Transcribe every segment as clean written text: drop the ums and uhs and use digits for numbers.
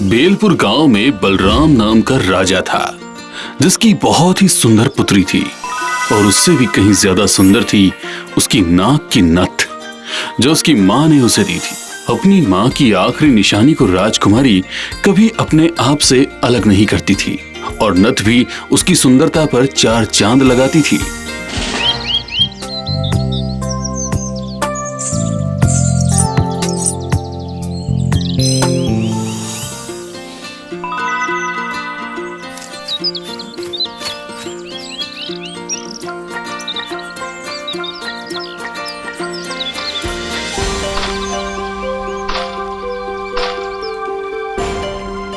बेलपुर गांव में बलराम नाम का राजा था, जिसकी बहुत ही सुंदर पुत्री थी और उससे भी कहीं ज्यादा सुंदर थी उसकी नाक की नथ, जो उसकी माँ ने उसे दी थी। अपनी माँ की आखिरी निशानी को राजकुमारी कभी अपने आप से अलग नहीं करती थी और नथ भी उसकी सुंदरता पर 4 चांद लगाती थी।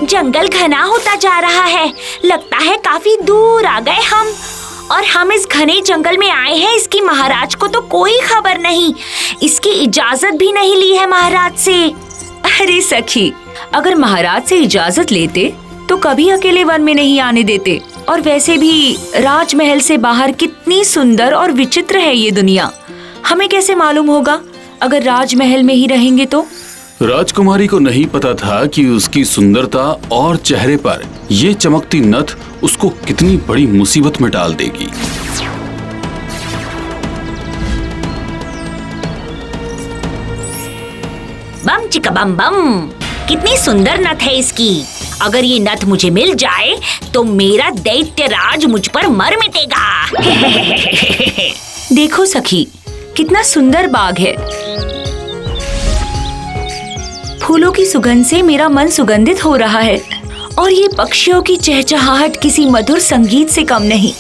जंगल घना होता जा रहा है, लगता है काफी दूर आ गए हम। और हम इस घने जंगल में आए हैं, इसकी महाराज को तो कोई खबर नहीं, इसकी इजाजत भी नहीं ली है महाराज से। अरे सखी, अगर महाराज से इजाजत लेते तो कभी अकेले वन में नहीं आने देते। और वैसे भी राजमहल से बाहर कितनी सुंदर और विचित्र है ये दुनिया, हमें कैसे मालूम होगा अगर राजमहल में ही रहेंगे तो। राजकुमारी को नहीं पता था कि उसकी सुंदरता और चेहरे पर ये चमकती नथ उसको कितनी बड़ी मुसीबत में डाल देगी। बम चिका बम बम, कितनी सुंदर नथ है इसकी। अगर ये नथ मुझे मिल जाए तो मेरा दैत्य राज मुझ पर मर मिटेगा। देखो सखी, कितना सुंदर बाग है। फूलों की सुगंध से मेरा मन सुगंधित हो रहा है और ये पक्षियों की चहचहाहट किसी मधुर संगीत से कम नहीं।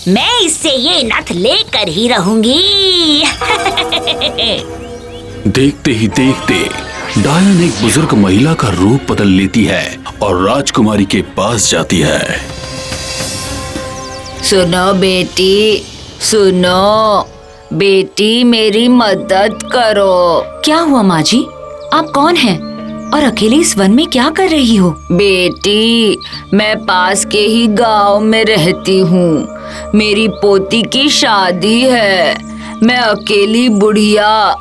मैं इससे ये नथ लेकर ही रहूंगी। देखते ही देखते डायन एक बुजुर्ग महिला का रूप बदल लेती है और राजकुमारी के पास जाती है। सुनो बेटी, सुनो बेटी, मेरी मदद करो। क्या हुआ माँ जी, आप कौन हैं और अकेले इस वन में क्या कर रही हो? बेटी, मैं पास के ही गांव में रहती हूँ। मेरी पोती की शादी है। मैं अकेली बुढ़िया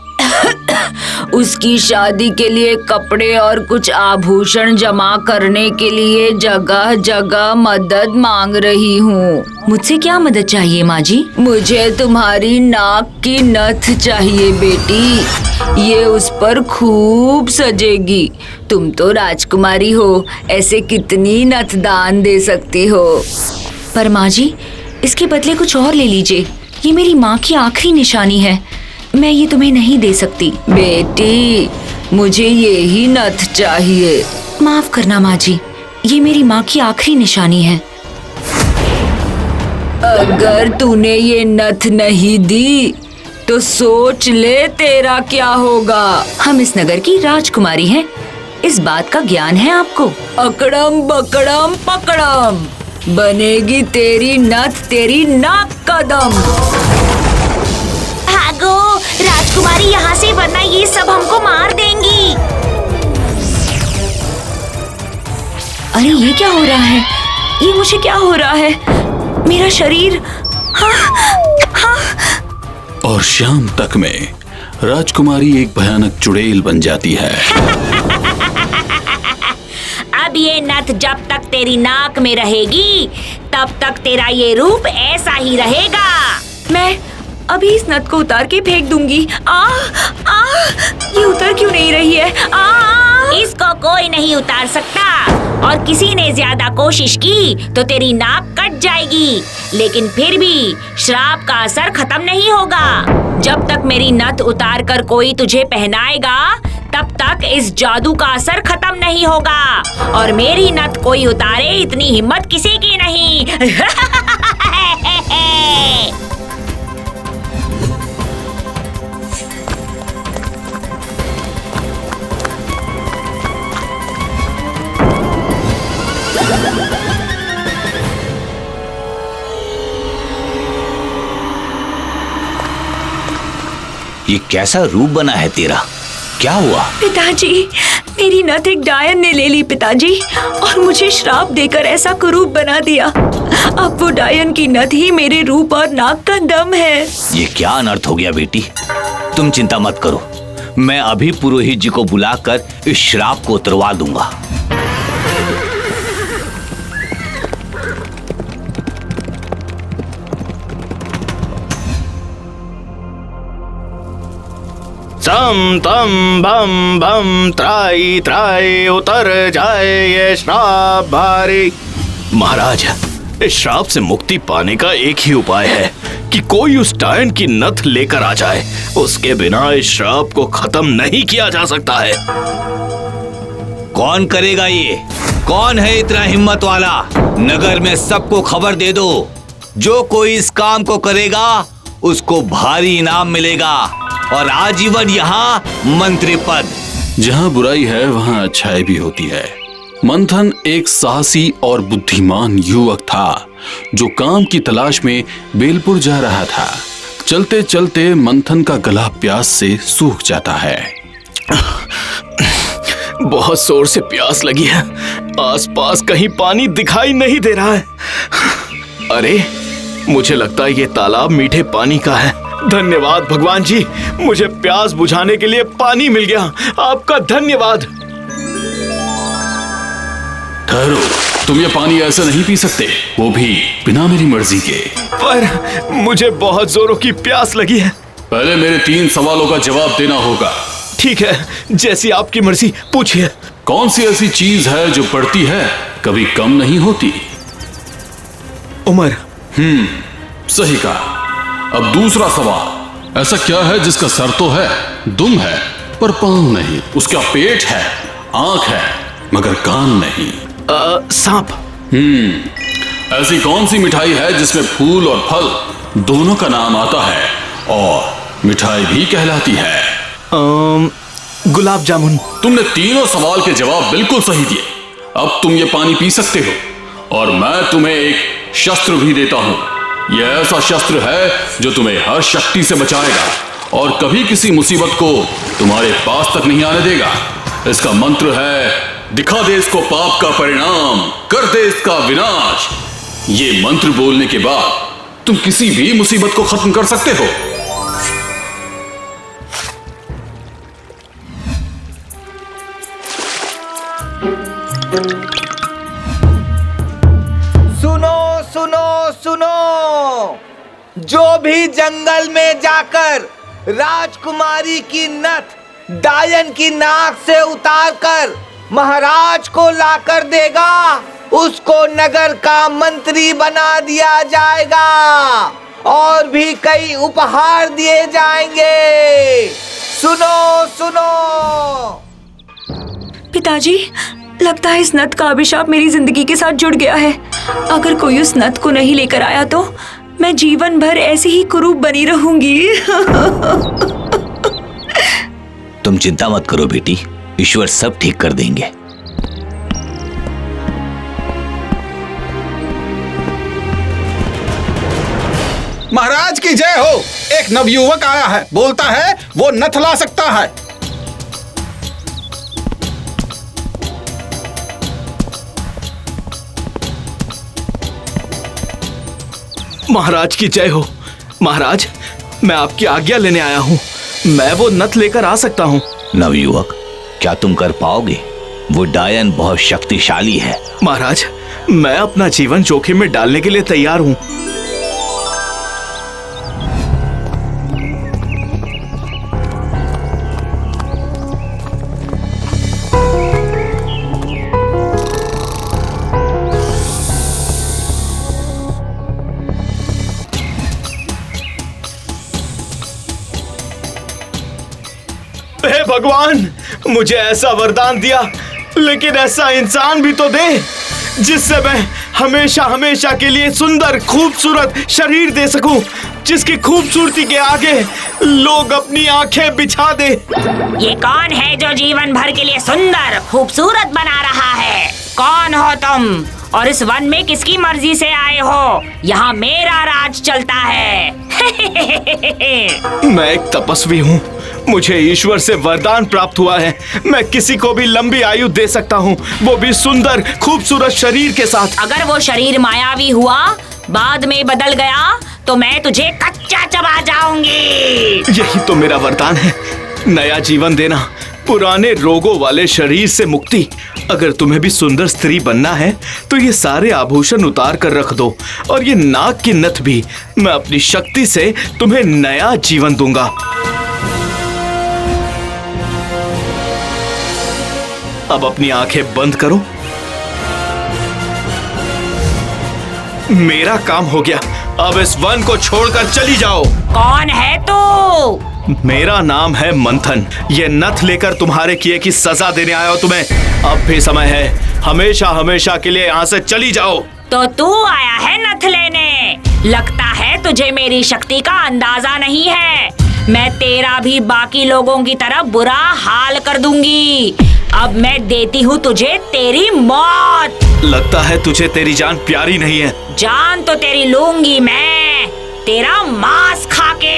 उसकी शादी के लिए कपड़े और कुछ आभूषण जमा करने के लिए जगह जगह मदद मांग रही हूँ। मुझसे क्या मदद चाहिए माँ जी? मुझे तुम्हारी नाक की नथ चाहिए बेटी, ये उस पर खूब सजेगी। तुम तो राजकुमारी हो, ऐसे कितनी नथ दान दे सकती हो। पर माँ जी, इसके बदले कुछ और ले लीजिए, ये मेरी माँ की आखिरी निशानी है, मैं ये तुम्हें नहीं दे सकती। बेटी, मुझे ये ही नथ चाहिए। माफ करना माँ जी, ये मेरी माँ की आखिरी निशानी है। अगर तूने ये नथ नहीं दी तो सोच ले तेरा क्या होगा। हम इस नगर की राजकुमारी हैं, इस बात का ज्ञान है आपको। अकड़म बकड़म पकड़म, बनेगी तेरी नथ तेरी नाक का दम। भागो राजकुमारी यहाँ से, वरना ये सब हमको मार देंगी। अरे ये क्या हो रहा है, ये मुझे क्या हो रहा है, मेरा शरीर। हाँ। और शाम तक में राजकुमारी एक भयानक चुड़ैल बन जाती है। अब ये नथ जब तक तेरी नाक में रहेगी तब तक तेरा ये रूप ऐसा ही रहेगा। मैं अभी इस नथ को उतार के फेंक दूंगी। ये उतर क्यों नहीं रही है? इसको कोई नहीं उतार सकता, और किसी ने ज्यादा कोशिश की तो तेरी नाक कट जाएगी। लेकिन फिर भी श्राप का असर खत्म नहीं होगा। जब तक मेरी नथ उतार कर कोई तुझे पहनाएगा तब तक इस जादू का असर खत्म नहीं होगा। और मेरी नथ कोई उतारे, इतनी हिम्मत किसी की नहीं। ये कैसा रूप बना है तेरा, क्या हुआ? पिताजी, मेरी नथ एक डायन ने ले ली पिताजी, और मुझे श्राप देकर ऐसा कुरूप बना दिया। अब वो डायन की नथ ही मेरे रूप और नाक का दम है। ये क्या अनर्थ हो गया बेटी, तुम चिंता मत करो, मैं अभी पुरोहित जी को बुलाकर इस श्राप को उतरवा दूंगा। सम तम भम भम त्राई त्राई उतर जाए ये श्राप भारी। महाराज, इस श्राप से मुक्ति पाने का एक ही उपाय है कि कोई उस डायन की नथ लेकर आ जाए। उसके बिना इस श्राप को खत्म नहीं किया जा सकता है। कौन करेगा ये? कौन है इतना हिम्मत वाला? नगर में सबको खबर दे दो, जो कोई इस काम को करेगा उसको भारी इनाम मिलेगा और आजीवन यहाँ मंत्री पद। जहाँ बुराई है वहाँ अच्छाई भी होती है। मंथन एक साहसी और बुद्धिमान युवक था जो काम की तलाश में बेलपुर जा रहा था। चलते चलते मंथन का गला प्यास से सूख जाता है। बहुत जोर से प्यास लगी है। आसपास कहीं पानी दिखाई नहीं दे रहा है। अरे, मुझे लगता है ये तालाब मीठे पानी का है। धन्यवाद भगवान जी, मुझे प्यास बुझाने के लिए पानी मिल गया। आपका धन्यवाद। ठहरो, तुम ये पानी ऐसे नहीं पी सकते, वो भी बिना मेरी मर्जी के। पर मुझे बहुत जोरों की प्यास लगी है। पहले मेरे 3 सवालों का जवाब देना होगा। ठीक है, जैसी आपकी मर्जी, पूछिए। कौन सी ऐसी चीज है जो बढ़ती है कभी कम नहीं होती? उम्र। सही कहा। अब दूसरा सवाल, ऐसा क्या है जिसका सर तो है, दुम है, पर पांव नहीं? उसका पेट है, आंख है, मगर कान नहीं। सांप। ऐसी कौन सी मिठाई है जिसमें फूल और फल दोनों का नाम आता है और मिठाई भी कहलाती है? गुलाब जामुन। तुमने तीनों सवाल के जवाब बिल्कुल सही दिए। अब तुम ये पानी पी सकते हो और मैं तुम्हें एक शस्त्र भी देता हूं। यह ऐसा शस्त्र है जो तुम्हें हर शक्ति से बचाएगा और कभी किसी मुसीबत को तुम्हारे पास तक नहीं आने देगा। इसका मंत्र है, दिखा दे इसको पाप का परिणाम, कर दे इसका विनाश। ये मंत्र बोलने के बाद तुम किसी भी मुसीबत को खत्म कर सकते हो। सुनो सुनो सुनो, जो भी जंगल में जाकर राजकुमारी की नथ डायन की नाक से उतारकर महाराज को लाकर देगा, उसको नगर का मंत्री बना दिया जाएगा और भी कई उपहार दिए जाएंगे। सुनो सुनो। पिताजी, लगता है इस नथ का अभिशाप मेरी जिंदगी के साथ जुड़ गया है। अगर कोई उस नथ को नहीं लेकर आया तो मैं जीवन भर ऐसी ही कुरूप बनी रहूंगी। तुम चिंता मत करो बेटी, ईश्वर सब ठीक कर देंगे। महाराज की जय हो। एक नवयुवक आया है, बोलता है वो नथ ला सकता है। महाराज की जय हो। महाराज, मैं आपकी आज्ञा लेने आया हूँ। मैं वो नथ लेकर आ सकता हूँ। नवयुवक, क्या तुम कर पाओगे? वो डायन बहुत शक्तिशाली है। महाराज, मैं अपना जीवन जोखिम में डालने के लिए तैयार हूँ। हे भगवान, मुझे ऐसा वरदान दिया, लेकिन ऐसा इंसान भी तो दे जिससे मैं हमेशा हमेशा के लिए सुंदर खूबसूरत शरीर दे सकूं, जिसकी खूबसूरती के आगे लोग अपनी आंखें बिछा दे। ये कौन है जो जीवन भर के लिए सुंदर खूबसूरत बना रहा है? कौन हो तुम और इस वन में किसकी मर्जी से आए हो? यहाँ मेरा राज चलता है। मैं एक तपस्वी हूँ, मुझे ईश्वर से वरदान प्राप्त हुआ है। मैं किसी को भी लंबी आयु दे सकता हूँ, वो भी सुंदर खूबसूरत शरीर के साथ। अगर वो शरीर मायावी हुआ, बाद में बदल गया, तो मैं तुझे कच्चा चबा जाऊंगी। यही तो मेरा वरदान है, नया जीवन देना, पुराने रोगों वाले शरीर से मुक्ति। अगर तुम्हें भी सुंदर स्त्री बनना है तो ये सारे आभूषण उतार कर रख दो और ये नाक की नथ भी। मैं अपनी शक्ति से तुम्हें नया जीवन दूंगा। अब अपनी आंखें बंद करो। मेरा काम हो गया, अब इस वन को छोड़कर चली जाओ। कौन है तू? मेरा नाम है मंथन। ये नथ लेकर तुम्हारे किए की सजा देने आया हूं तुम्हें। अब भी समय है, हमेशा हमेशा के लिए यहाँ से चली जाओ। तो तू आया है नथ लेने? लगता है तुझे मेरी शक्ति का अंदाजा नहीं है। मैं तेरा भी बाकी लोगों की तरह बुरा हाल कर दूंगी। अब मैं देती हूँ तुझे तेरी मौत। लगता है तुझे तेरी जान प्यारी नहीं है। जान तो तेरी लूंगी मैं, तेरा मांस खाके।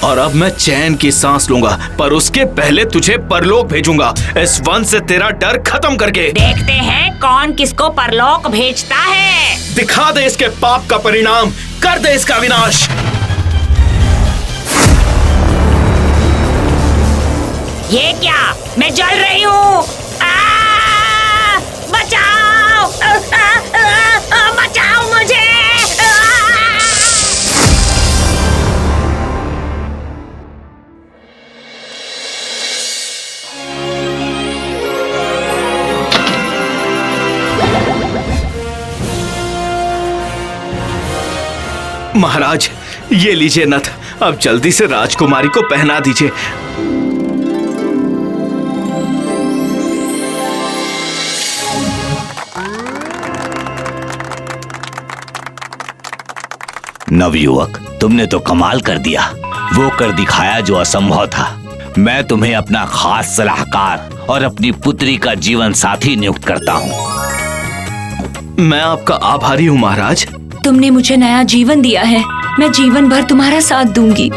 और अब मैं चैन की सांस लूंगा, पर उसके पहले तुझे परलोक भेजूंगा, इस वन से तेरा डर खत्म करके। देखते हैं कौन किसको परलोक भेजता है। दिखा दे इसके पाप का परिणाम, कर दे इसका विनाश। ये क्या? मैं जल रही हूँ। बचाओ! बचाओ मुझे! महाराज, ये लीजिए नथ, अब जल्दी से राजकुमारी को पहना दीजिए। नवयुवक, तुमने तो कमाल कर दिया। वो कर दिखाया जो असंभव था। मैं तुम्हें अपना खास सलाहकार और अपनी पुत्री का जीवन साथी नियुक्त करता हूँ। मैं आपका आभारी हूँ महाराज। तुमने मुझे नया जीवन दिया है, मैं जीवन भर तुम्हारा साथ दूंगी।